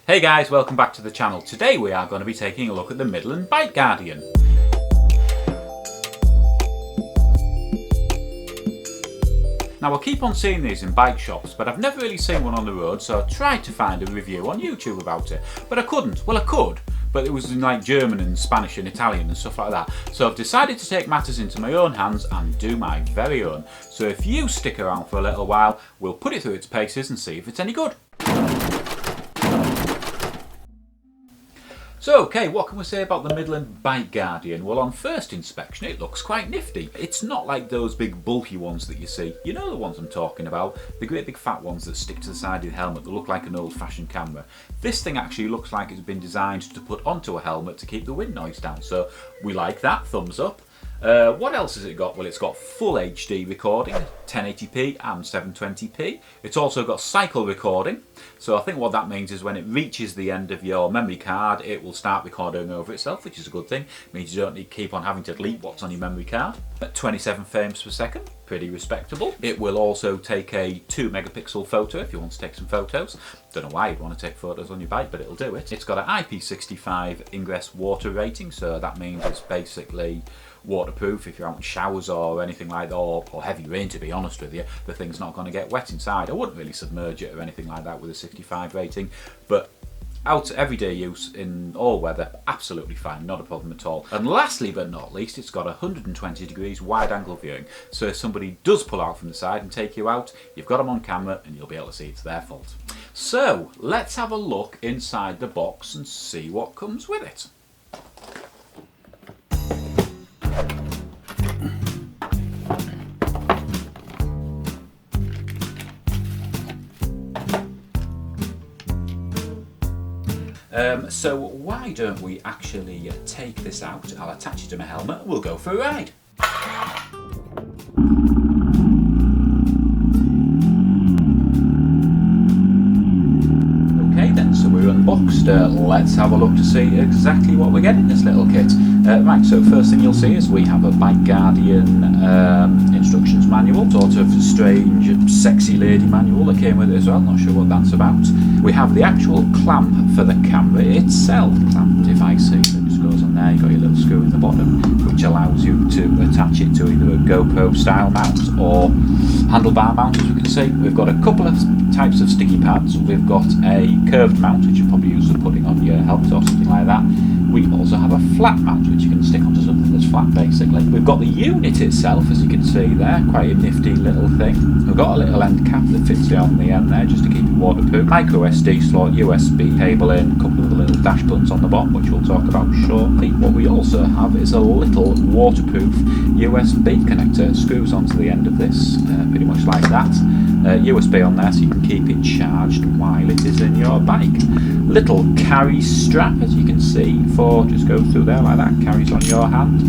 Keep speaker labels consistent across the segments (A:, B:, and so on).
A: Hey guys, welcome back to the channel. Today we are going to be taking a look at the Midland Bike Guardian. Now I keep on seeing these in bike shops, but I've never really seen one on the road, so I tried to find a review on YouTube about it, but I couldn't. Well, I could, but it was in like German and Spanish and Italian and stuff like that. So I've decided to take matters into my own hands and do my very own. So if you stick around for a little while, we'll put it through its paces and see if it's any good. So, okay, what can we say about the Midland Bike Guardian? Well, on first inspection, it looks quite nifty. It's not like those big bulky ones that you see. You know the ones I'm talking about? The great big fat ones that stick to the side of the helmet that look like an old-fashioned camera. This thing actually looks like it's been designed to put onto a helmet to keep the wind noise down. So, we like that, thumbs up. What else has it got? Well, it's got full HD recording, 1080p and 720p. It's also got cycle recording. So I think what that means is when it reaches the end of your memory card, it will start recording over itself, which is a good thing. It means you don't need to keep on having to delete what's on your memory card. At 27 frames per second, pretty respectable. It will also take a 2 megapixel photo if you want to take some photos. Don't know why you'd want to take photos on your bike, but it'll do it. It's got an IP65 ingress water rating, so that means it's basically waterproof if you're out in showers or anything like that, or heavy rain, to be honest with you. The thing's not going to get wet inside. I wouldn't really submerge it or anything like that with a 65 rating, but out everyday use in all weather, absolutely fine, not a problem at all. And lastly but not least, it's got 120 degrees wide angle viewing, so if somebody does pull out from the side and take you out, you've got them on camera and you'll be able to see it's their fault. So let's have a look inside the box and see what comes with it. So why don't we actually take this out? I'll attach it to my helmet and we'll go for a ride. Okay then, so we're unboxed. Let's have a look to see exactly what we get in this little kit. Right, so first thing you'll see is we have a Bike Guardian instructions manual, sort of strange, sexy lady manual that came with it as well, not sure what that's about. We have the actual clamp for the camera itself, clamped device, so it just goes on there. You've got your little screw in the bottom, which allows you to attach it to either a GoPro style mount or handlebar mount, as we can see. We've got a couple of types of sticky pads. We've got a curved mount, which you probably use for putting on your helmet or something like that. We also have a flat mount, which you can stick onto something that's flat, basically. We've got the unit itself, as you can see there, quite a nifty little thing. We've got a little end cap that fits on the end there, just to keep it waterproof. Micro SD slot, USB cable in, a couple of little dash buttons on the bottom, which we'll talk about shortly. What we also have is a little waterproof USB connector. It screws onto the end of this, pretty much like that. USB on there so you can keep it charged while it is in your bike. Little carry strap, as you can see, just goes through there like that, carries on your hand.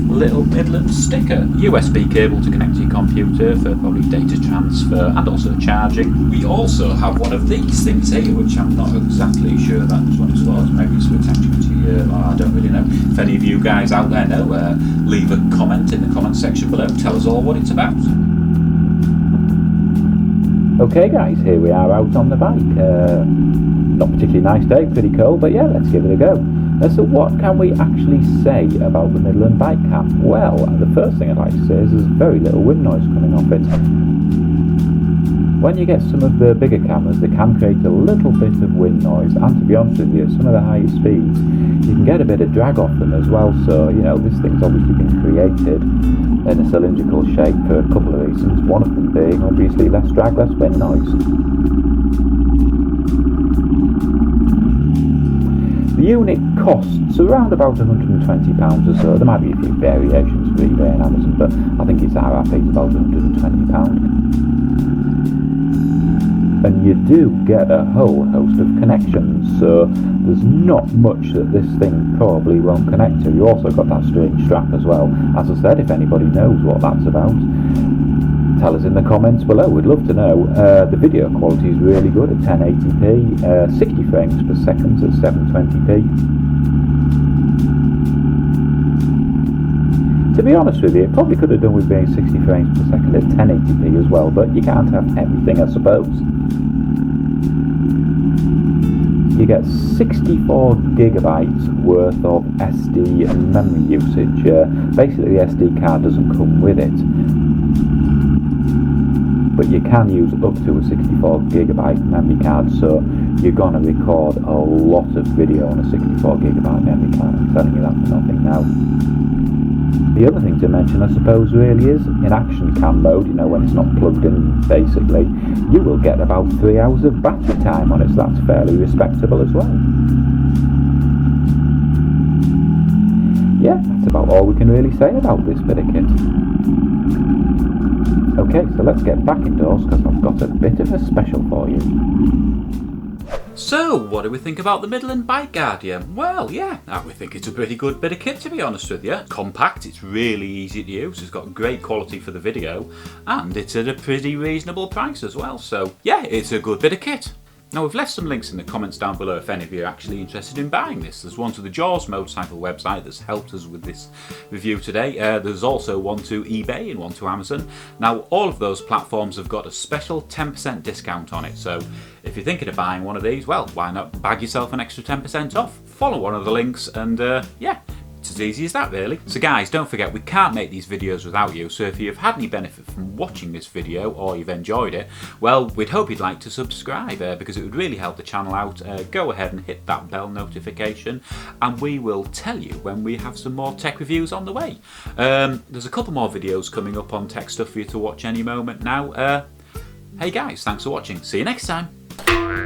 A: Little Midland sticker. USB cable to connect to your computer for probably data transfer and also charging. We also have one of these things here, which I'm not exactly sure that's what it's for. Maybe it's for attaching to your, I don't really know. If any of you guys out there know, leave a comment in the comment section below. Tell us all what it's about.
B: Okay guys, here we are out on the bike. Not particularly nice day, pretty cold, but yeah, let's give it a go. So what can we actually say about the Midland Bike Cap? Well, the first thing I'd like to say is there's very little wind noise coming off it. When you get some of the bigger cameras, they can create a little bit of wind noise, and to be honest with you, some of the higher speeds, you can get a bit of drag off them as well. So, you know, this thing's obviously been created in a cylindrical shape for a couple of reasons, one of them being obviously less drag, less wind noise. The unit costs around about £120 or so. There might be a few variations for eBay and Amazon, but I think it's RRP, about £120. And you do get a whole host of connections, so there's not much that this thing probably won't connect to. You also got that strange strap as well. As I said, if anybody knows what that's about, tell us in the comments below, we'd love to know. The video quality is really good at 1080p, 60 frames per second at 720p. To be honest with you, it probably could have done with being 60 frames per second at 1080p as well, but you can't have everything, I suppose. you get 64 gigabytes worth of SD and memory usage. Basically, the SD card doesn't come with it, but you can use up to a 64 gigabyte memory card, so you're going to record a lot of video on a 64 gigabyte memory card. I'm telling you that for nothing now. The other thing to mention, I suppose, really is in action cam mode, you know, when it's not plugged in, basically, you will get about 3 hours of battery time on it, so that's fairly respectable as well. Yeah, that's about all we can really say about this bit of kit. Okay, so let's get back indoors because I've got a bit of a special for you.
A: So, what do we think about the Midland Bike Guardian? Well, yeah, we think it's a pretty good bit of kit, to be honest with you. Compact, it's really easy to use, it's got great quality for the video, and it's at a pretty reasonable price as well. So, yeah, it's a good bit of kit. Now, we've left some links in the comments down below if any of you are actually interested in buying this. There's one to the Jaws motorcycle website that's helped us with this review today. There's also one to eBay and one to Amazon. Now, all of those platforms have got a special 10% discount on it. So if you're thinking of buying one of these, well, why not bag yourself an extra 10% off? Follow one of the links and yeah. It's as easy as that, really. So guys, don't forget, we can't make these videos without you, so if you've had any benefit from watching this video or you've enjoyed it, well, we'd hope you'd like to subscribe because it would really help the channel out. Go ahead and hit that bell notification and we will tell you when we have some more tech reviews on the way. There's a couple more videos coming up on tech stuff for you to watch any moment now. Hey guys, thanks for watching. See you next time.